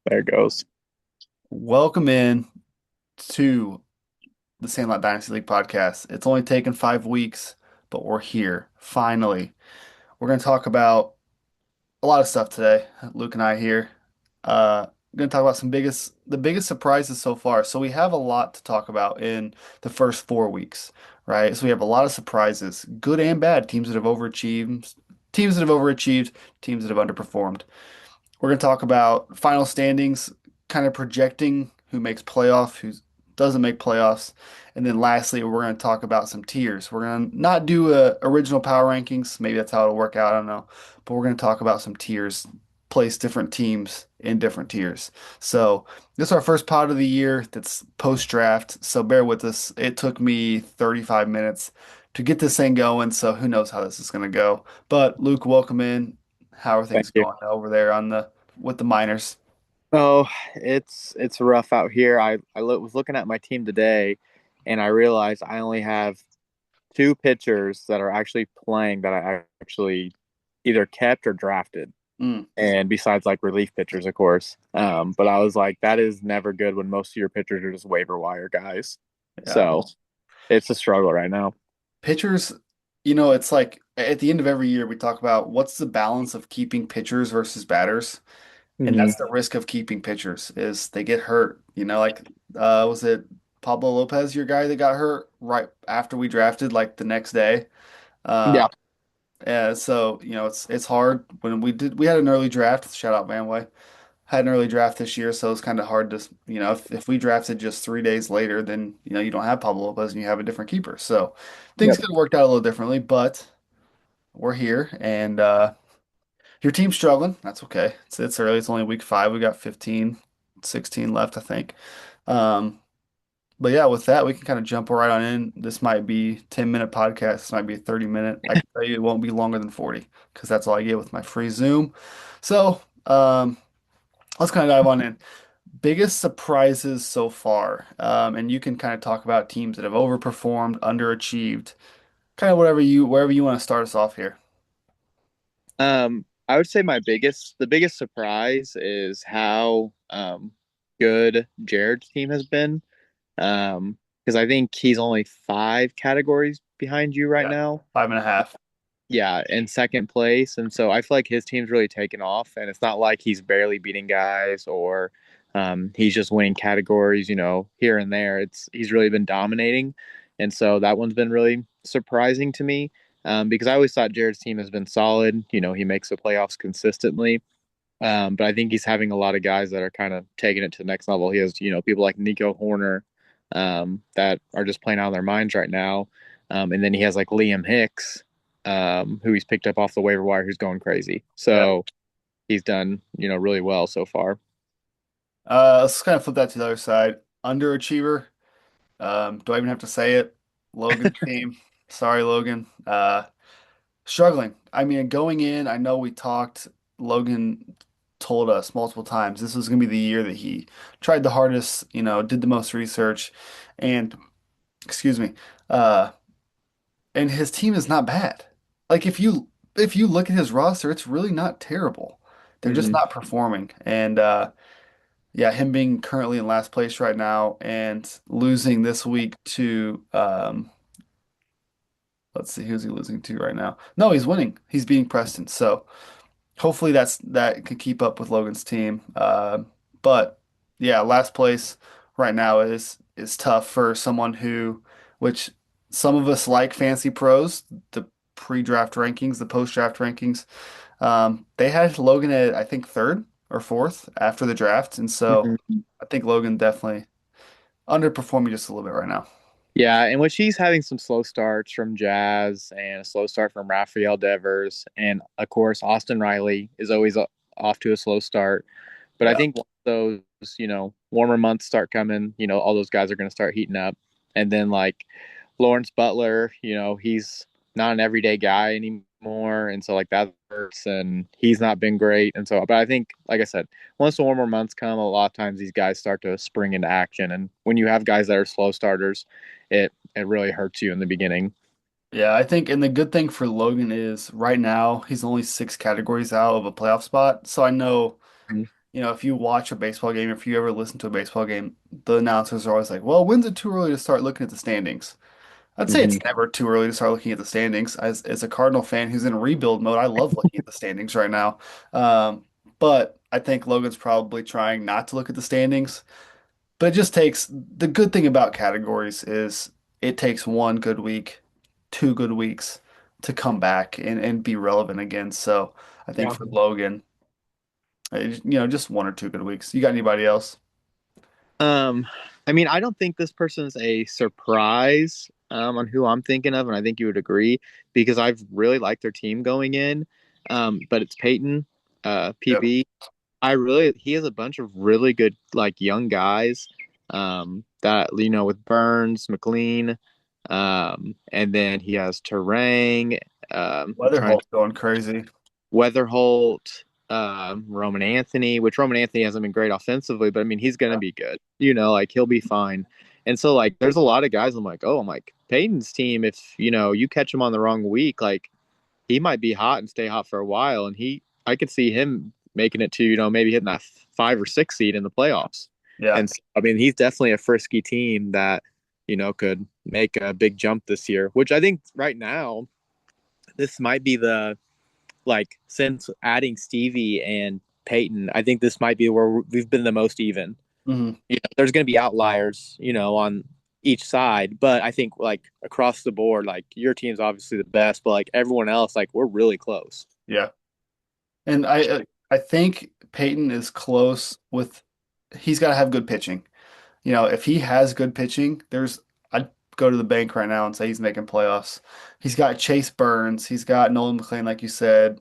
There it goes. Welcome in to the Sandlot Dynasty League podcast. It's only taken 5 weeks, but we're here finally. We're going to talk about a lot of stuff today. Luke and I here. We're going to talk about the biggest surprises so far. So we have a lot to talk about in the first 4 weeks, right? So we have a lot of surprises, good and bad. Teams that have overachieved, teams that have underperformed. We're going to talk about final standings, kind of projecting who makes playoff, who doesn't make playoffs. And then lastly, we're going to talk about some tiers. We're going to not do original power rankings. Maybe that's how it'll work out. I don't know. But we're going to talk about some tiers, place different teams in different tiers. So this is our first pod of the year that's post draft. So bear with us. It took me 35 minutes to get this thing going. So who knows how this is going to go. But Luke, welcome in. How are Thank things you. going over there on the with the miners? Oh, it's rough out here. Was looking at my team today, and I realized I only have two pitchers that are actually playing that I actually either kept or drafted, Mm, and besides like relief pitchers, of course. But I was like, that is never good when most of your pitchers are just waiver wire guys. yeah. So it's a struggle right now. Pitchers, it's like at the end of every year we talk about what's the balance of keeping pitchers versus batters. And Hmm. that's the risk of keeping pitchers is they get hurt. Like was it Pablo Lopez, your guy that got hurt right after we drafted, like the next day? Uh Yeah, yeah, so it's hard when we had an early draft, shout out Vanway. Had an early draft this year, so it's kind of hard to, if we drafted just 3 days later, then, you don't have Pablo Lopez and you have a different keeper. So things yep, could have worked out a little differently, but we're here and your team's struggling. That's okay. It's early. It's only week 5. We got 15, 16 left, I think. But yeah, with that, we can kind of jump right on in. This might be 10-minute podcast. This might be a 30-minute. I can tell you it won't be longer than 40 because that's all I get with my free Zoom. So, let's kind of dive on in. Biggest surprises so far. And you can kind of talk about teams that have overperformed, underachieved, kind of wherever you want to start us off here. I would say the biggest surprise is how good Jared's team has been. Because I think he's only 5 categories behind you right Yeah. now. 5.5. Yeah, in second place, and so I feel like his team's really taken off, and it's not like he's barely beating guys or he's just winning categories, here and there. It's he's really been dominating, and so that one's been really surprising to me because I always thought Jared's team has been solid. He makes the playoffs consistently, but I think he's having a lot of guys that are kind of taking it to the next level. He has, people like Nico Horner that are just playing out of their minds right now. And then he has like Liam Hicks, who he's picked up off the waiver wire, who's going crazy. Yeah. So he's done, really well so far. Let's kind of flip that to the other side. Underachiever. Do I even have to say it? Logan's team. Sorry, Logan. Struggling. I mean, going in, I know we talked, Logan told us multiple times this was going to be the year that he tried the hardest, did the most research, and excuse me, uh, and his team is not bad. Like if you look at his roster, it's really not terrible. They're just Hmm. not performing. And yeah, him being currently in last place right now and losing this week to let's see, who's he losing to right now? No, he's winning. He's beating Preston. So hopefully that can keep up with Logan's team. But yeah, last place right now is tough for someone which some of us like fancy pros, the pre-draft rankings, the post-draft rankings. They had Logan at I think third or fourth after the draft, and so Hmm. I think Logan definitely underperforming just a little bit right now. Yeah, in which he's having some slow starts from Jazz and a slow start from Rafael Devers. And of course, Austin Riley is always off to a slow start. But I Yeah. think once those, warmer months start coming, all those guys are going to start heating up. And then like Lawrence Butler, he's not an everyday guy anymore. And so like that hurts and he's not been great. And so, but I think, like I said, once the warmer months come, a lot of times these guys start to spring into action. And when you have guys that are slow starters, it really hurts you in the beginning. Yeah, I think, and the good thing for Logan is right now he's only 6 categories out of a playoff spot. So I know, if you watch a baseball game, if you ever listen to a baseball game, the announcers are always like, "Well, when's it too early to start looking at the standings?" I'd say Hmm. it's never too early to start looking at the standings. As a Cardinal fan who's in rebuild mode, I love looking at the standings right now. Um, but I think Logan's probably trying not to look at the standings. But it just takes the good thing about categories is it takes one good week, 2 good weeks to come back and be relevant again. So I think Yeah. for Logan, just 1 or 2 good weeks. You got anybody else? Um, I mean, I don't think this person's a surprise on who I'm thinking of, and I think you would agree because I've really liked their team going in. But it's Peyton, Yep. PB. He has a bunch of really good like young guys that with Burns, McLean, and then he has Terang, trying Weatherholt going crazy. Weatherholt, Roman Anthony, which Roman Anthony hasn't been great offensively, but I mean he's gonna be good. Like he'll be fine. And so like there's a lot of guys I'm like Peyton's team, if you catch him on the wrong week, like he might be hot and stay hot for a while. And I could see him making it to, maybe hitting that 5 or 6 seed in the playoffs. Yeah. And so, I mean, he's definitely a frisky team that, could make a big jump this year, which I think right now, this might be like, since adding Stevie and Peyton, I think this might be where we've been the most even. Hmm. There's going to be outliers, on each side, but I think like across the board, like your team's obviously the best, but like everyone else, like we're really close. Yeah. And I think Peyton is close with he's got to have good pitching. If he has good pitching, I'd go to the bank right now and say he's making playoffs. He's got Chase Burns, he's got Nolan McLean, like you said,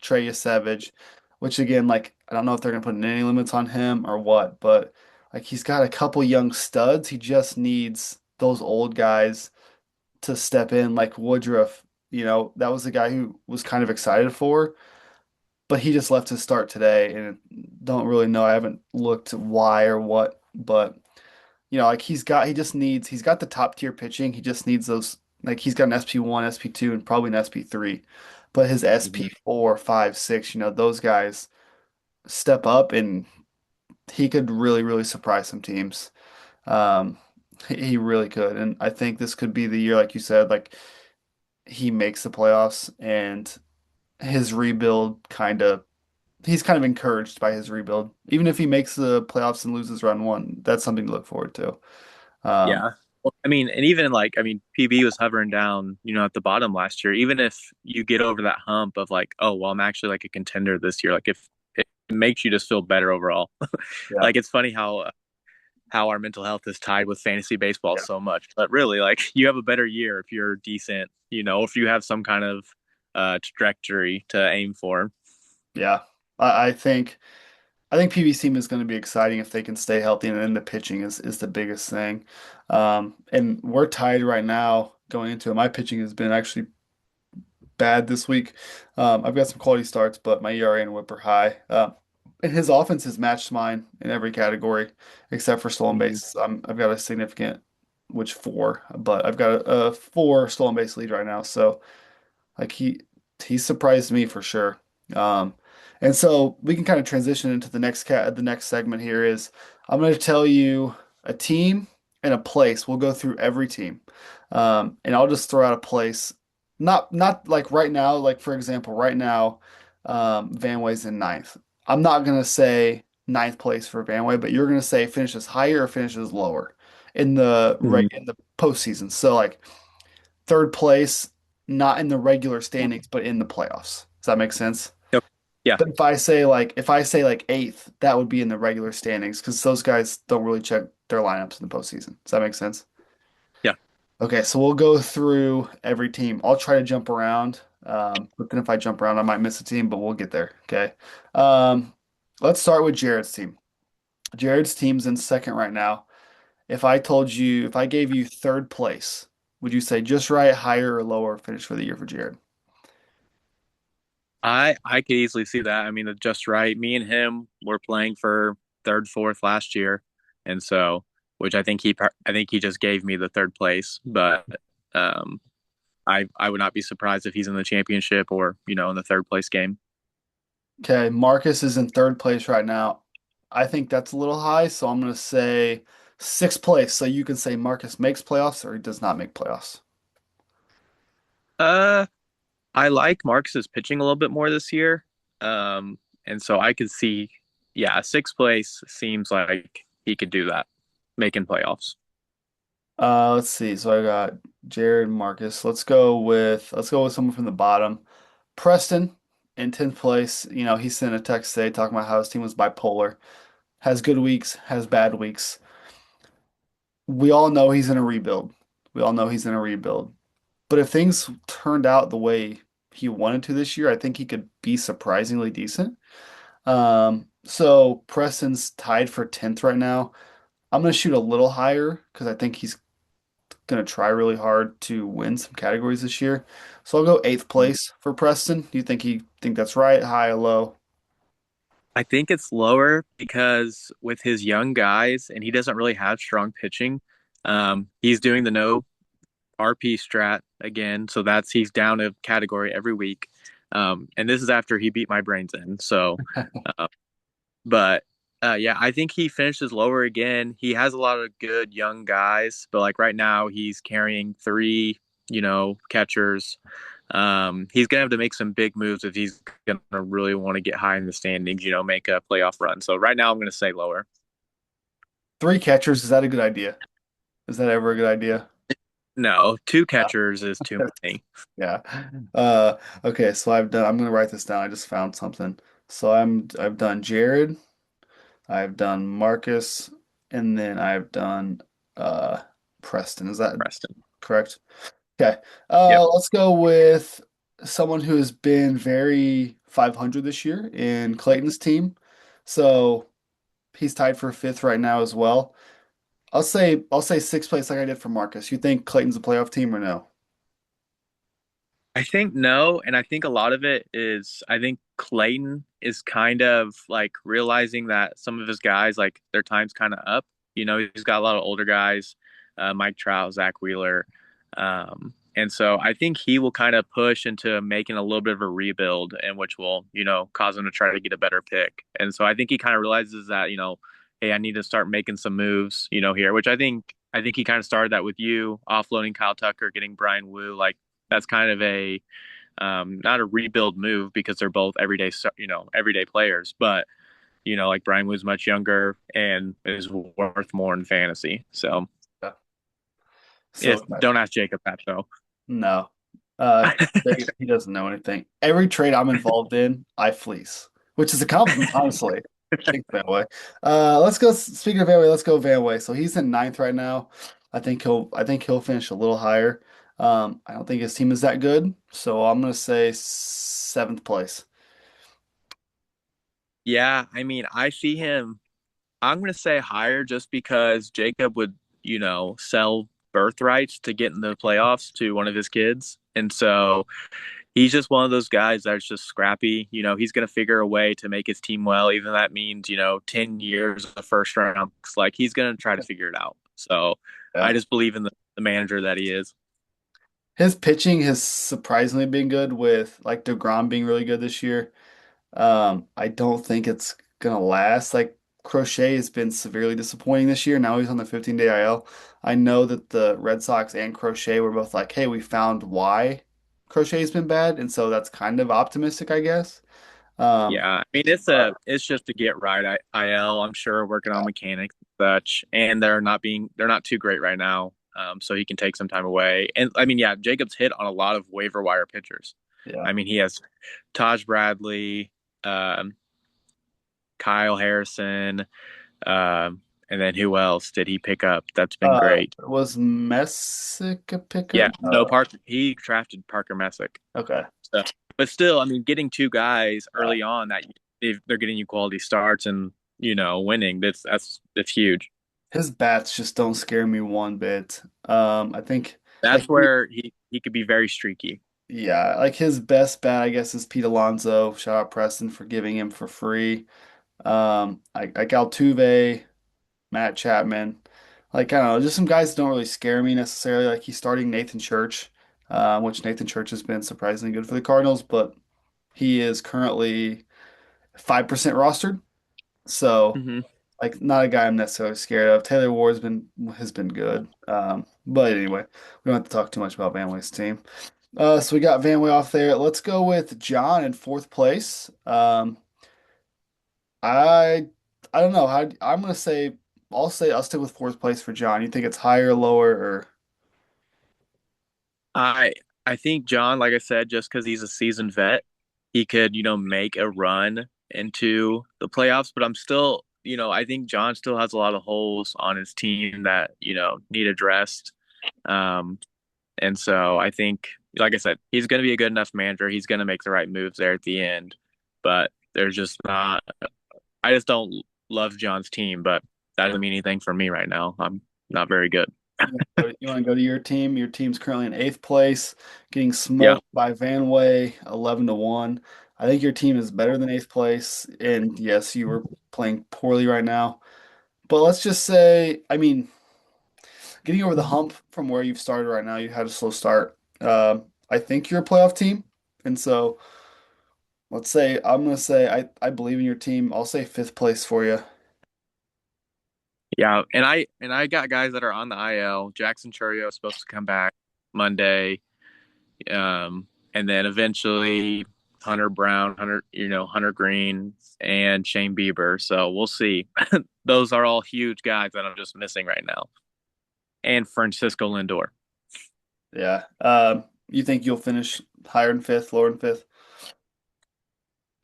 Trey Savage, which again, like I don't know if they're gonna put any limits on him or what, but like he's got a couple young studs. He just needs those old guys to step in, like Woodruff. That was the guy who was kind of excited for, but he just left his start today, and don't really know. I haven't looked why or what, but like he's got the top tier pitching. He just needs those like he's got an SP1, SP2, and probably an SP3. But his Mhm. SP4, 5, 6, those guys step up and he could really, really surprise some teams. Um, he really could. And I think this could be the year, like you said, like he makes the playoffs and his rebuild he's kind of encouraged by his rebuild. Even if he makes the playoffs and loses round one, that's something to look forward to. Um, Yeah. Well, I mean, and even like, I mean, PB was hovering down, at the bottom last year. Even if you get over that hump of like, oh, well, I'm actually like a contender this year, like if it makes you just feel better overall. yeah. Like it's funny how our mental health is tied with fantasy baseball Yeah. so much, but really, like you have a better year if you're decent, if you have some kind of trajectory to aim for. Yeah. I, I think I think PB's team is going to be exciting if they can stay healthy, and then the pitching is the biggest thing. And we're tied right now going into it. My pitching has been actually bad this week. I've got some quality starts, but my ERA and WHIP are high. And his offense has matched mine in every category except for stolen Mhm. bases. I've got a significant, which four, but I've got a four stolen base lead right now. So like he surprised me for sure. Um, and so we can kind of transition into the next segment here is I'm going to tell you a team and a place. We'll go through every team. And I'll just throw out a place. Not like right now, like for example, right now, Van Way's in ninth. I'm not gonna say ninth place for Van Way, but you're gonna say finishes higher or finishes lower Mhm. in the postseason. So like third place, not in the regular standings, but in the playoffs. Does that make sense? Yep. Yeah. But if I say like eighth, that would be in the regular standings because those guys don't really check their lineups in the postseason. Does that make sense? Yeah. Okay, so we'll go through every team. I'll try to jump around, but then if I jump around, I might miss a team, but we'll get there. Okay. Um, let's start with Jared's team. Jared's team's in second right now. If I gave you third place, would you say just right, higher, or lower finish for the year for Jared? I could easily see that. I mean, just right. Me and him were playing for third, fourth last year, and so which I think he just gave me the third place, but um, I would not be surprised if he's in the championship or in the third place game. Okay, Marcus is in third place right now. I think that's a little high, so I'm going to say sixth place. So you can say Marcus makes playoffs or he does not make playoffs. Uh, I like Marcus's pitching a little bit more this year. And so I could see, yeah, sixth place seems like he could do that, making playoffs. Let's see. So I got Jared, Marcus. Let's go with someone from the bottom. Preston in 10th place. He sent a text today talking about how his team was bipolar. Has good weeks, has bad weeks. We all know he's in a rebuild. We all know he's in a rebuild. But if things turned out the way he wanted to this year, I think he could be surprisingly decent. So Preston's tied for 10th right now. I'm going to shoot a little higher because I think he's going to try really hard to win some categories this year. So I'll go 8th place for Preston. Do you think that's right, high or low? I think it's lower because with his young guys, and he doesn't really have strong pitching, he's doing the no RP strat again. So that's he's down a category every week. And this is after he beat my brains in. So, uh, but yeah, I think he finishes lower again. He has a lot of good young guys, but like right now, he's carrying three, catchers. He's gonna have to make some big moves if he's gonna really want to get high in the standings, make a playoff run. So right now, I'm gonna say lower. Three catchers, is that a good idea? Is that ever a good idea? No, two catchers is too many. Yeah. Okay, so I'm gonna write this down. I just found something. So I've done Jared, I've done Marcus, and then I've done uh Preston. Is that Preston. correct? Okay. Yep. Let's go with someone who has been very 500 this year in Clayton's team. So he's tied for fifth right now as well. I'll say sixth place like I did for Marcus. You think Clayton's a playoff team or no? I think no, and I think a lot of it is I think Clayton is kind of like realizing that some of his guys like their time's kind of up. He's got a lot of older guys, Mike Trout, Zach Wheeler, and so I think he will kind of push into making a little bit of a rebuild, and which will cause him to try to get a better pick. And so I think he kind of realizes that hey, I need to start making some moves, here, which I think he kind of started that with you offloading Kyle Tucker, getting Brian Wu, like that's kind of a not a rebuild move because they're both everyday players, but like Brian was much younger and is worth more in fantasy. So Yeah. So if don't ask Jacob that though. no. He doesn't know anything. Every trade I'm involved in, I fleece, which is a compliment, honestly. Thanks, Van Way. Let's go. Speaking of Van Way, let's go Van Way. So he's in ninth right now. I think he'll finish a little higher. I don't think his team is that good, so I'm gonna say seventh place. Yeah, I mean, I see him. I'm going to say higher just because Jacob would, sell birthrights to get in the playoffs to one of his kids. And so he's just one of those guys that's just scrappy. He's going to figure a way to make his team well, even that means, 10 years of first round. Like he's going to try to figure it out. So I Yeah. just believe in the manager that he is. His pitching has surprisingly been good with like DeGrom being really good this year. I don't think it's gonna last. Like Crochet has been severely disappointing this year. Now he's on the 15-day IL. I know that the Red Sox and Crochet were both like, "Hey, we found why Crochet's been bad," and so that's kind of optimistic, I guess. Um, Yeah, I mean it's just to get right. IL, I'm sure working on mechanics and such, and they're not too great right now. So he can take some time away. And I mean, yeah, Jacobs hit on a lot of waiver wire pitchers. yeah. I mean, he has Taj Bradley, um, Kyle Harrison, and then who else did he pick up? That's been great. Was Messick a picker? Yeah, no Parker. He drafted Parker Messick. Okay. So, but still, I mean, getting two guys Yeah. early on that they're getting you quality starts and winning. That's huge. His bats just don't scare me one bit. I think That's like where he could be very streaky. yeah, like his best bat, I guess, is Pete Alonso. Shout out Preston for giving him for free. Like Altuve, Matt Chapman, like I don't know, just some guys that don't really scare me necessarily. Like he's starting Nathan Church, which Nathan Church has been surprisingly good for the Cardinals, but he is currently 5% rostered. So, Hmm. like, not a guy I'm necessarily scared of. Taylor Ward's been has been good. But anyway, we don't have to talk too much about Van Way's team. So we got Van Way off there. Let's go with John in fourth place. I I don't know. I'm gonna say I'll stick with fourth place for John. You think it's higher, lower, or I I think John, like I said, just because he's a seasoned vet, he could, make a run into the playoffs. But I'm still, I think John still has a lot of holes on his team that, need addressed. Um, and so I think, like I said, he's going to be a good enough manager. He's going to make the right moves there at the end. But there's just not, I just don't love John's team, but that doesn't mean anything for me right now. I'm not very good. you want to go to your team? Your team's currently in eighth place, getting Yeah. smoked by Van Way, 11-1. I think your team is better than eighth place, and yes, you were playing poorly right now. But let's just say, I mean, getting over the hump from where you've started right now, you had a slow start. I think you're a playoff team, and so let's say I'm gonna say I believe in your team. I'll say fifth place for you. Yeah, and I got guys that are on the IL. Jackson Churio is supposed to come back Monday, and then eventually Hunter Brown, Hunter Green, and Shane Bieber. So we'll see. Those are all huge guys that I'm just missing right now, and Francisco Lindor. Yeah. You think you'll finish higher than fifth, lower than fifth?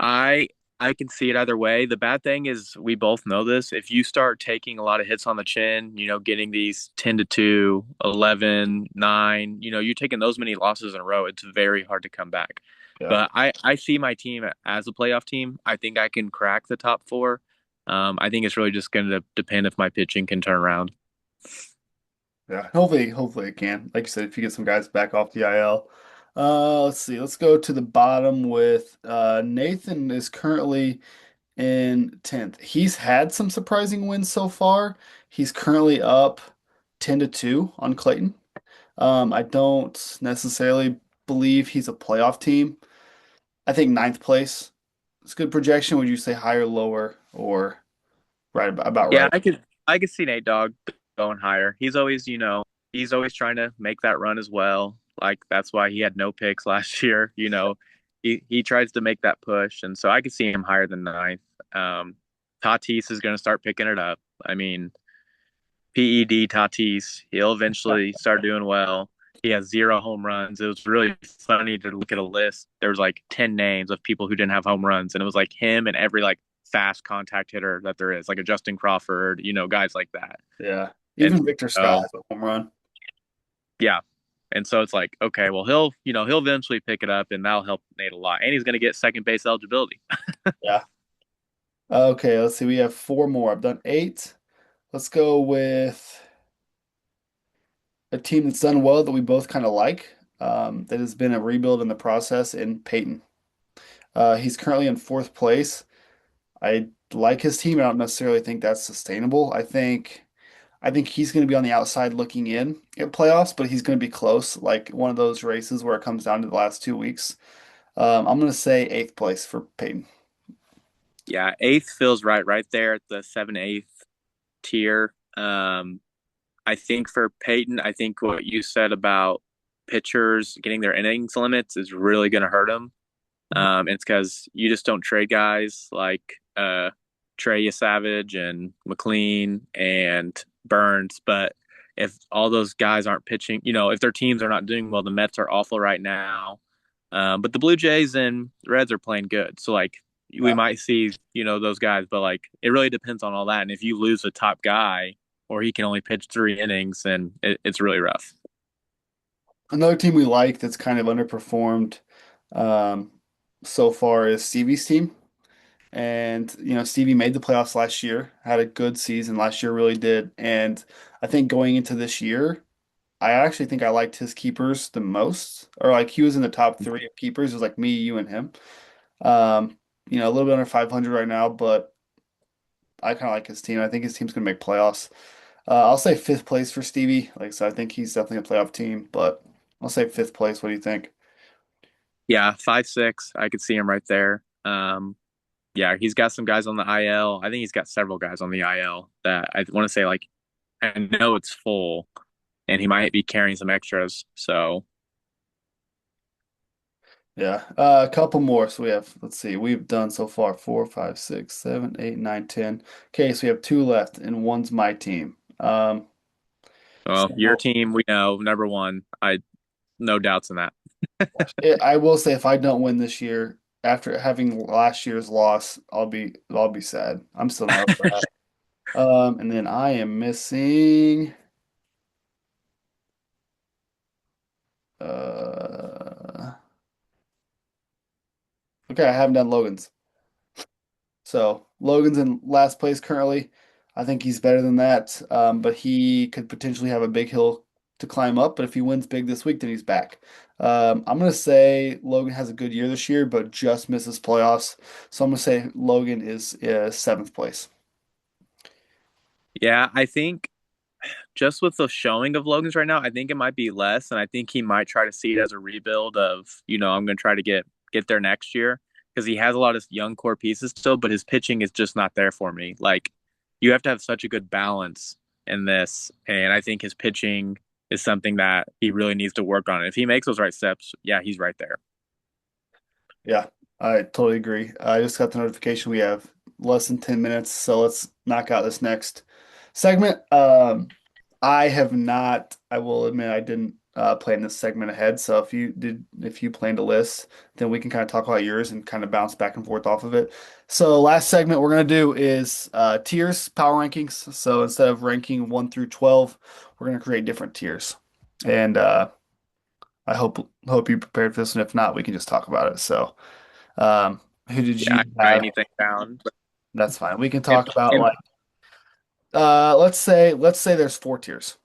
I I can see it either way. The bad thing is we both know this. If you start taking a lot of hits on the chin, getting these 10-2, 11-9, you're taking those many losses in a row, it's very hard to come back. Yeah. But I see my team as a playoff team. I think I can crack the top four. I think it's really just going to depend if my pitching can turn around. Yeah. Hopefully it can. Like you said, if you get some guys back off the IL. Let's see. Let's go to the bottom with Nathan is currently in 10th. He's had some surprising wins so far. He's currently up 10-2 on Clayton. I don't necessarily believe he's a playoff team. I think ninth place is good projection. Would you say higher, lower, or about Yeah, right? I could see Nate Dogg going higher. He's always trying to make that run as well. Like that's why he had no picks last year. He tries to make that push, and so I could see him higher than ninth. Um, Tatis is going to start picking it up. I mean, PED Tatis, he'll eventually start doing well. He has 0 home runs. It was really funny to look at a list. There was like 10 names of people who didn't have home runs, and it was like him and every like fast contact hitter that there is, like a Justin Crawford, guys like that. Yeah. And Even Victor Scott so, has a home run. yeah. And so it's like, okay, well, he'll eventually pick it up, and that'll help Nate a lot. And he's going to get second base eligibility. Yeah. Okay, let's see. We have four more. I've done eight. Let's go with a team that's done well that we both kind of like, that has been a rebuild in the process in Peyton. He's currently in fourth place. I like his team. I don't necessarily think that's sustainable. I think he's going to be on the outside looking in at playoffs, but he's going to be close, like one of those races where it comes down to the last 2 weeks. I'm going to say eighth place for Peyton. Yeah, eighth feels right there at the 7/8 tier. I think for Peyton, I think what you said about pitchers getting their innings limits is really going to hurt him. It's because you just don't trade guys like Trey Savage and McLean and Burns. But if all those guys aren't pitching, if their teams are not doing well, the Mets are awful right now. But the Blue Jays and Reds are playing good. So like we Yeah. might see, those guys, but like it really depends on all that. And if you lose a top guy or he can only pitch 3 innings, then it's really rough. Another team we like that's kind of underperformed um, so far is Stevie's team. And, Stevie made the playoffs last year, had a good season last year, really did. And I think going into this year, I actually think I liked his keepers the most, or like he was in the top three of keepers. It was like me, you, and him. Um, a little bit under 500 right now, but I kind of like his team. I think his team's going to make playoffs. I'll say fifth place for Stevie. Like I said, I think he's definitely a playoff team, but I'll say fifth place. What do you think? Yeah, 5-6, I could see him right there. yeah, he's got some guys on the IL. I think he's got several guys on the IL that I want to say like I know it's full, and he might be carrying some extras. So Yeah. A couple more. So we have, let's see, we've done so far 4, 5, 6, 7, 8, 9, 10. Okay, so we have two left, and one's my team. well, your So team, we know number one. I no doubts in that. I will say if I don't win this year, after having last year's loss, I'll be sad. I'm still not over that. And then I am missing. Uh, okay, I haven't done Logan's. So Logan's in last place currently. I think he's better than that, but he could potentially have a big hill to climb up. But if he wins big this week, then he's back. I'm gonna say Logan has a good year this year, but just misses playoffs. So I'm gonna say Logan is seventh place. Yeah, I think just with the showing of Logan's right now, I think it might be less, and I think he might try to see it as a rebuild of, I'm going to try to get there next year because he has a lot of young core pieces still, but his pitching is just not there for me. Like you have to have such a good balance in this, and I think his pitching is something that he really needs to work on. If he makes those right steps, yeah, he's right there. Yeah, I totally agree. I just got the notification we have less than 10 minutes, so let's knock out this next segment. I have not, I will admit I didn't plan this segment ahead. So if you planned a list, then we can kind of talk about yours and kind of bounce back and forth off of it. So last segment we're gonna do is tiers, power rankings. So instead of ranking 1 through 12, we're gonna create different tiers. And I hope you prepared for this, and if not, we can just talk about it. So who did Yeah, I you didn't write have? anything down. But That's fine. We can in, talk about in, like let's say there's four tiers.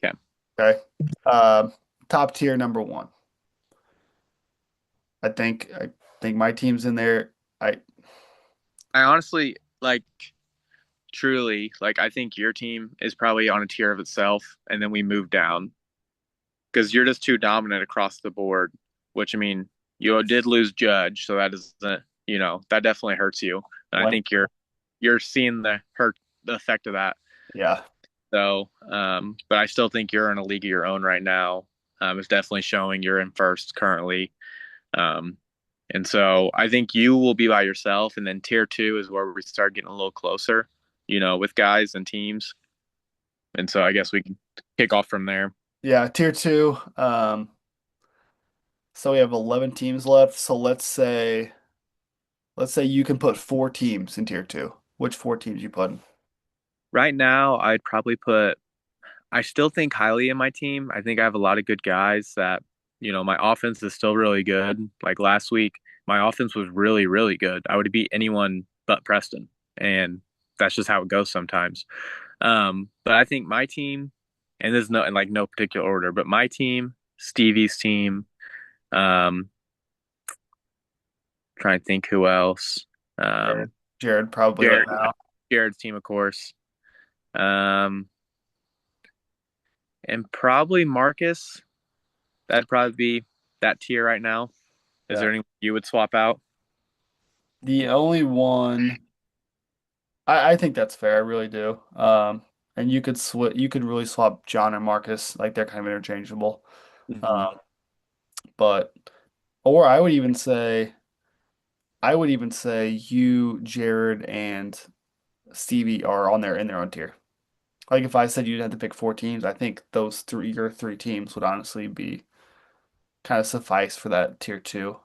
okay. Okay. Uh, top tier number one. I think my team's in there. I I honestly like truly like I think your team is probably on a tier of itself, and then we move down because you're just too dominant across the board. Which I mean, you did lose Judge, so that doesn't, that definitely hurts you. And I went think you're seeing the effect of that. yeah. So, but I still think you're in a league of your own right now. It's definitely showing you're in first currently. Um, and so I think you will be by yourself, and then tier two is where we start getting a little closer, with guys and teams. And so I guess we can kick off from there. Yeah, tier two. So we have 11 teams left. So let's say you can put four teams in tier two. Which four teams you put in? Right now, I still think highly in my team. I think I have a lot of good guys that, my offense is still really good. Like last week, my offense was really, really good. I would beat anyone but Preston. And that's just how it goes sometimes. But I think my team, and there's no in like no particular order, but my team, Stevie's team, um, trying to think who else. Jared. Um, Jared probably right Jared, now. Jared's team, of course. Um, and probably Marcus. That'd probably be that tier right now. Is Yeah. there anyone you would swap out? The only one I think that's fair, I really do. And you could really swap John and Marcus, like they're kind of interchangeable. Hmm. Um, but or I would even say you, Jared, and Stevie are on there in their own tier. Like if I said you'd have to pick four teams, I think your three teams would honestly be kind of suffice for that tier two.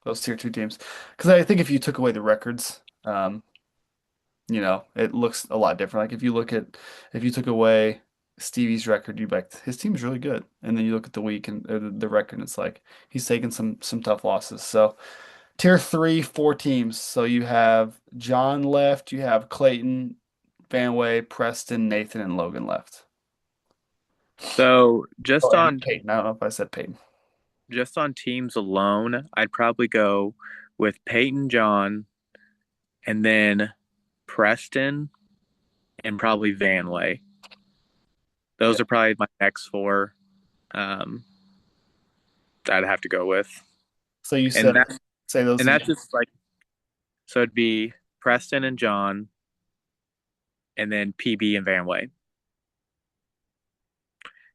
Those tier two teams. Because I think if you took away the records, it looks a lot different. Like if you took away Stevie's record, you'd be like, his team's really good. And then you look at the week and the record, and it's like he's taken some tough losses. So tier three, four teams. So you have John left, you have Clayton, Vanway, Preston, Nathan, and Logan left. So Oh, and Peyton. I don't know if I said Peyton. just on teams alone, I'd probably go with Peyton John and then Preston and probably Vanway. Yeah. Those are probably my next four um, that I'd have to go with. So you And said that say those and that's again. just like So it'd be Preston and John, and then PB and Van Way.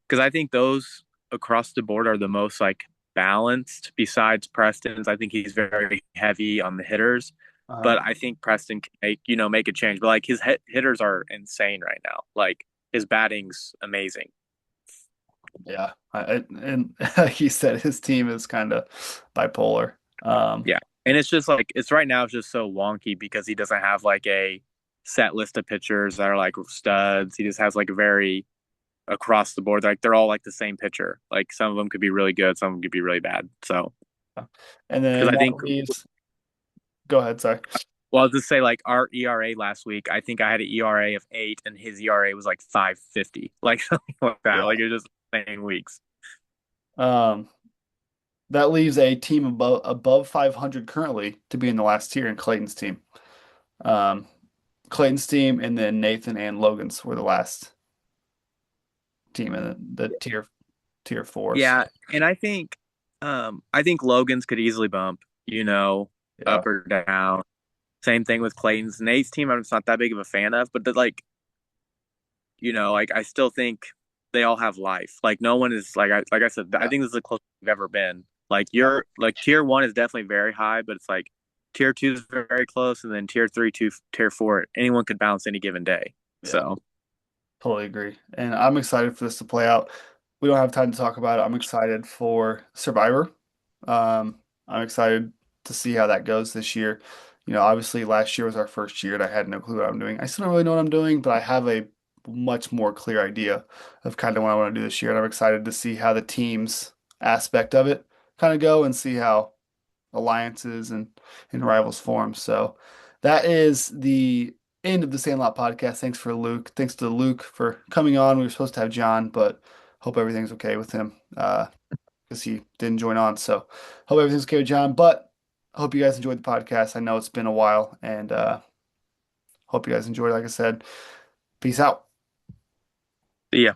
Because I think those across the board are the most like balanced. Besides Preston's, I think he's very heavy on the hitters, Uh, but I think Preston can make a change. But like his hitters are insane right now. Like his batting's amazing. yeah, and like you said, his team is kind of bipolar. Yeah, and it's just like it's right now. It's just so wonky because he doesn't have like a set list of pitchers that are like studs. He just has like a very across the board. Like they're all like the same pitcher. Like some of them could be really good, some of them could be really bad. So And because then I that think, leaves. Go ahead, sorry. well, I'll just say like our ERA last week. I think I had an ERA of 8, and his ERA was like 5.50, like something like that. Yeah. Like it was just insane weeks. Um, that leaves a team above 500 currently to be in the last tier in Clayton's team. Um, Clayton's team, and then Nathan and Logan's were the last team in the tier fours. Yeah, and I think Logan's could easily bump. Yeah, Up or down. Same thing with Clayton's. Nate's team. I'm just not that big of a fan of, but like like I still think they all have life. Like no one is like I said. I yeah, think this is the closest we've ever been. Like you're like tier one is definitely very high, but it's like tier two is very close, and then tier three, tier four, anyone could bounce any given day. yeah. So Totally agree. And I'm excited for this to play out. We don't have time to talk about it. I'm excited for Survivor. I'm excited to see how that goes this year. Obviously last year was our first year and I had no clue what I'm doing. I still don't really know what I'm doing, but I have a much more clear idea of kind of what I want to do this year. And I'm excited to see how the teams aspect of it kind of go and see how alliances and rivals form. So that is the end of the Sandlot podcast. Thanks for Luke. Thanks to Luke for coming on. We were supposed to have John, but hope everything's okay with him because he didn't join on. So hope everything's okay with John. But I hope you guys enjoyed the podcast. I know it's been a while and hope you guys enjoyed. Like I said, peace out. yeah.